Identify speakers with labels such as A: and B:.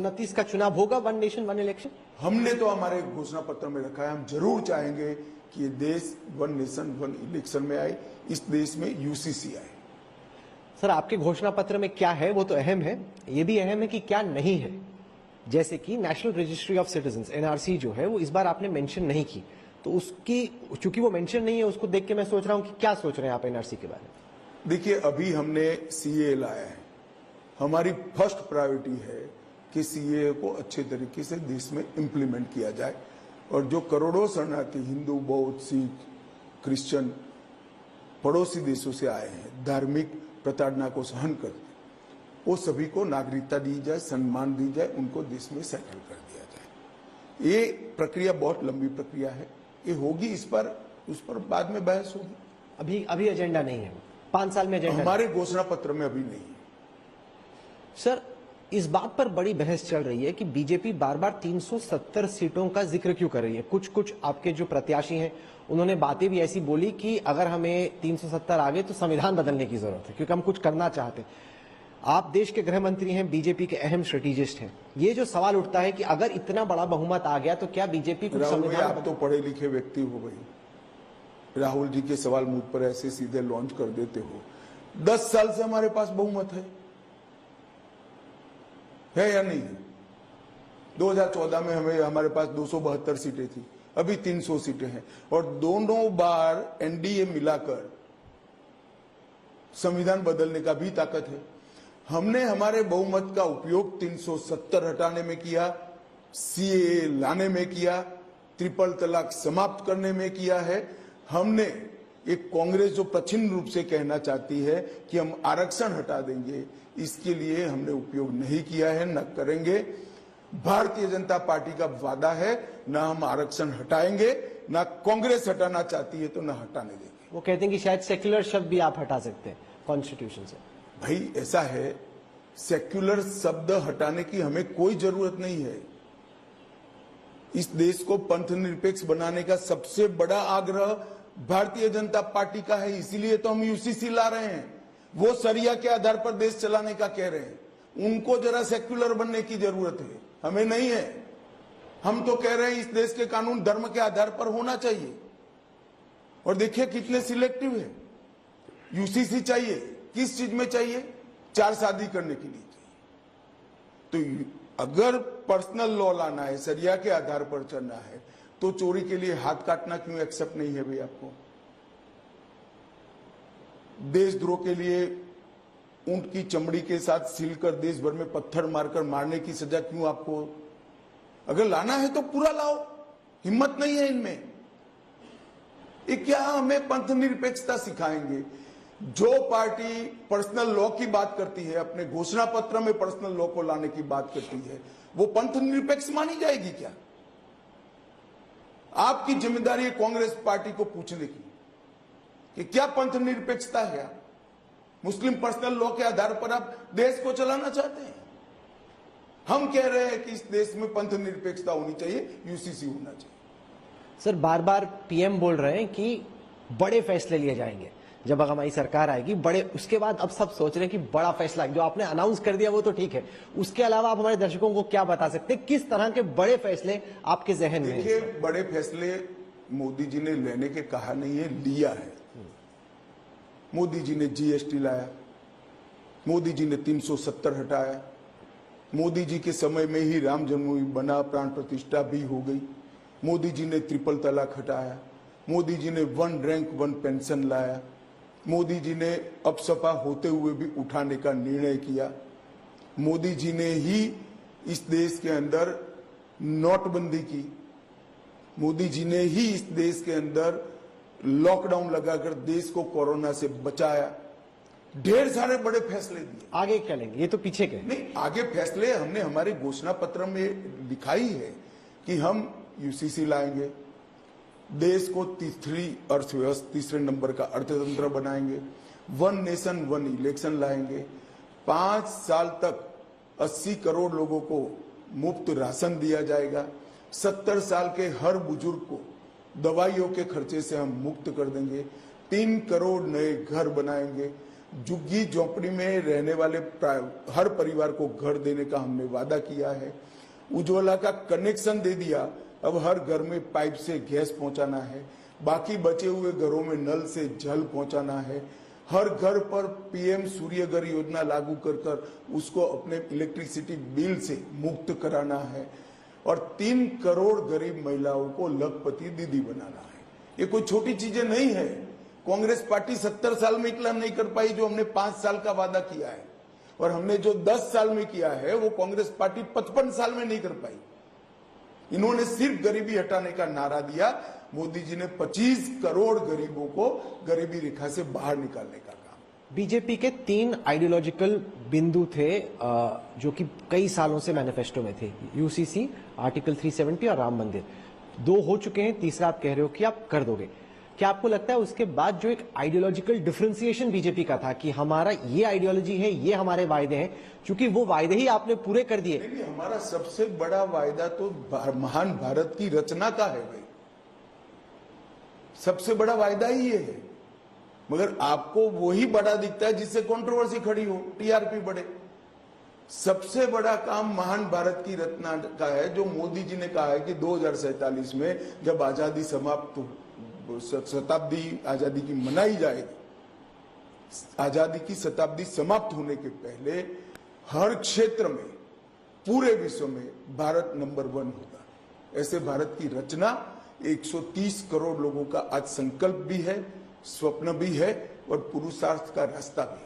A: 29 का चुनाव होगा वन नेशन वन इलेक्शन?
B: हमने तो हमारे घोषणा पत्र में रखा है, हम जरूर चाहेंगे कि ये देश वन नेशन वन इलेक्शन में आए, इस देश में यूसीसी आए।
A: सर, आपके घोषणा पत्र में क्या है वो तो अहम है, ये भी अहम है कि क्या नहीं है। जैसे कि national registry of citizens NRC जो है वो इस बार आपने मेंशन नहीं की, तो उसकी चूंकि वो मेंशन नहीं है उसको देख के मैं सोच रहा हूं कि क्या सोच रहे हैं आप एनआरसी के बारे में?
B: देखिए, अभी हमने सीए लाया है, हमारी फर्स्ट प्रायोरिटी है कि सीए को अच्छे तरीके से देश में इम्प्लीमेंट किया जाए और जो करोड़ों शरणार्थी हिंदू, बौद्ध, सिख, क्रिश्चियन पड़ोसी देशों से आए हैं, धार्मिक प्रताड़ना को सहन करते, वो सभी को नागरिकता दी जाए, सम्मान दी जाए, उनको देश में सेटल कर दिया जाए। ये प्रक्रिया बहुत लंबी प्रक्रिया है, ये होगी, उस पर बाद में बहस होगी।
A: अभी एजेंडा नहीं है, 5 साल में एजेंडा
B: हमारे घोषणा पत्र में अभी नहीं है।
A: सर, इस बात पर बड़ी बहस चल रही है कि बीजेपी बार बार 370 सीटों का जिक्र क्यों कर रही है। कुछ आपके जो प्रत्याशी हैं उन्होंने बातें भी ऐसी बोली कि अगर हमें 370 आ गए तो संविधान बदलने की जरूरत है क्योंकि हम कुछ करना चाहते हैं। आप देश के गृह मंत्री हैं, बीजेपी के अहम स्ट्रेटेजिस्ट हैं, ये जो सवाल उठता है कि अगर इतना बड़ा बहुमत आ गया तो क्या बीजेपी कुछ संविधान?
B: आप तो पढ़े लिखे व्यक्ति हो भाई, राहुल जी के सवाल मुझ पर ऐसे सीधे लॉन्च कर देते हो। 10 साल से हमारे पास बहुमत है या नहीं? 2014 में हमारे पास 272 सीटें थी, अभी 300 सीटें हैं और दोनों बार एनडीए मिलाकर संविधान बदलने का भी ताकत है। हमने हमारे बहुमत का उपयोग 370 हटाने में किया, सीए लाने में किया, ट्रिपल तलाक समाप्त करने में किया है। हमने एक कांग्रेस जो प्रच्छन्न रूप से कहना चाहती है कि हम आरक्षण हटा देंगे, इसके लिए हमने उपयोग नहीं किया है, न करेंगे। भारतीय जनता पार्टी का वादा है, न हम आरक्षण हटाएंगे, न कांग्रेस हटाना चाहती है तो न हटाने देंगे।
A: वो कहते हैं कि शायद सेक्युलर शब्द भी आप हटा सकते हैं कॉन्स्टिट्यूशन से।
B: भाई ऐसा है, सेक्युलर शब्द हटाने की हमें कोई जरूरत नहीं है। इस देश को पंथ निरपेक्ष बनाने का सबसे बड़ा आग्रह भारतीय जनता पार्टी का है, इसीलिए तो हम यूसीसी ला रहे हैं। वो शरिया के आधार पर देश चलाने का कह रहे हैं, उनको जरा सेक्युलर बनने की जरूरत है, हमें नहीं है। हम तो कह रहे हैं इस देश के कानून धर्म के आधार पर होना चाहिए। और देखिए कितने सिलेक्टिव है। यूसीसी चाहिए, किस चीज में चाहिए? 4 शादी करने के लिए चाहिए। तो अगर पर्सनल लॉ लाना है, शरिया के आधार पर चलना है, तो चोरी के लिए हाथ काटना क्यों एक्सेप्ट नहीं है भाई आपको? देशद्रोह के लिए ऊंट की चमड़ी के साथ सिलकर देश भर में पत्थर मारकर मारने की सजा क्यों आपको? अगर लाना है तो पूरा लाओ, हिम्मत नहीं है इनमें। ये क्या हमें पंथ निरपेक्षता सिखाएंगे? जो पार्टी पर्सनल लॉ की बात करती है, अपने घोषणा पत्र में पर्सनल लॉ को लाने की बात करती है, वो पंथ निरपेक्ष मानी जाएगी क्या? आपकी जिम्मेदारी है कांग्रेस पार्टी को पूछने की कि क्या पंथ निरपेक्षता है? मुस्लिम पर्सनल लॉ के आधार पर आप देश को चलाना चाहते हैं? हम कह रहे हैं कि इस देश में पंथ निरपेक्षता होनी चाहिए, यूसीसी होना चाहिए।
A: सर, बार बार पीएम बोल रहे हैं कि बड़े फैसले लिए जाएंगे जब हमारी सरकार आएगी, बड़े। उसके बाद अब सब सोच रहे हैं कि बड़ा फैसला जो आपने अनाउंस कर दिया वो तो ठीक है, उसके अलावा आप हमारे दर्शकों को क्या बता सकते हैं, किस तरह के बड़े फैसले आपके जहन में?
B: देखिए, बड़े फैसले मोदी जी ने लेने के कहा नहीं है, लिया है। मोदी जी ने जीएसटी लाया, मोदी जी ने 370 हटाया, मोदी जी के समय में ही राम जन्मभूमि बना, प्राण प्रतिष्ठा भी हो गई। मोदी जी ने ट्रिपल तलाक हटाया, मोदी जी ने 1 रैंक 1 पेंशन लाया, मोदी जी ने अपसपा होते हुए भी उठाने का निर्णय किया। मोदी जी ने ही इस देश के अंदर नोटबंदी की, मोदी जी ने ही इस देश के अंदर लॉकडाउन लगाकर देश को कोरोना से बचाया। ढेर सारे बड़े फैसले दिए।
A: आगे क्या लेंगे? ये तो पीछे के
B: नहीं, आगे फैसले हमने हमारे घोषणा पत्र में लिखा ही है कि हम यूसीसी लाएंगे, देश को तीसरी अर्थव्यवस्था, तीसरे नंबर का अर्थतंत्र बनाएंगे, 1 नेशन 1 इलेक्शन लाएंगे, 5 साल तक 80 करोड़ लोगों को मुफ्त राशन दिया जाएगा, 70 साल के हर बुजुर्ग को दवाइयों के खर्चे से हम मुक्त कर देंगे, 3 करोड़ नए घर बनाएंगे, झुग्गी झोंपड़ी में रहने वाले हर परिवार को घर देने का हमने वादा किया है। उज्ज्वला का कनेक्शन दे दिया, अब हर घर में पाइप से गैस पहुंचाना है। बाकी बचे हुए घरों में नल से जल पहुंचाना है। हर घर पर पीएम सूर्य घर योजना लागू कर उसको अपने इलेक्ट्रिसिटी बिल से मुक्त कराना है। और 3 करोड़ गरीब महिलाओं को लखपति दीदी बनाना है। ये कोई छोटी चीजें नहीं है। कांग्रेस पार्टी 70 साल में इतना नहीं कर पाई जो हमने 5 साल का वादा किया है, और हमने जो 10 साल में किया है वो कांग्रेस पार्टी 55 साल में नहीं कर पाई। इन्होंने सिर्फ गरीबी हटाने का नारा दिया, मोदी जी ने 25 करोड़ गरीबों को गरीबी रेखा से बाहर निकालने का काम।
A: बीजेपी के 3 आइडियोलॉजिकल बिंदु थे जो कि कई सालों से मैनिफेस्टो में थे, यूसीसी, आर्टिकल 370 और राम मंदिर। 2 हो चुके हैं, तीसरा आप कह रहे हो कि आप कर दोगे। क्या आपको लगता है उसके बाद जो एक आइडियोलॉजिकल डिफरेंशिएशन बीजेपी का था कि हमारा ये आइडियोलॉजी है, ये हमारे वायदे हैं, क्योंकि वो वायदे ही आपने पूरे कर दिए?
B: नहीं, हमारा सबसे बड़ा वायदा तो महान भारत की रचना का है भाई, सबसे बड़ा वायदा ही ये है। मगर आपको वही बड़ा दिखता है जिससे कंट्रोवर्सी खड़ी हो, टीआरपी बढ़े। सबसे बड़ा काम महान भारत की रचना का है, जो मोदी जी ने कहा है कि 2047 में जब आजादी समाप्त, शताब्दी आजादी की मनाई जाएगी, आजादी की शताब्दी समाप्त होने के पहले हर क्षेत्र में पूरे विश्व में भारत नंबर 1 होगा। ऐसे भारत की रचना 130 करोड़ लोगों का आज संकल्प भी है, स्वप्न भी है और पुरुषार्थ का रास्ता भी है।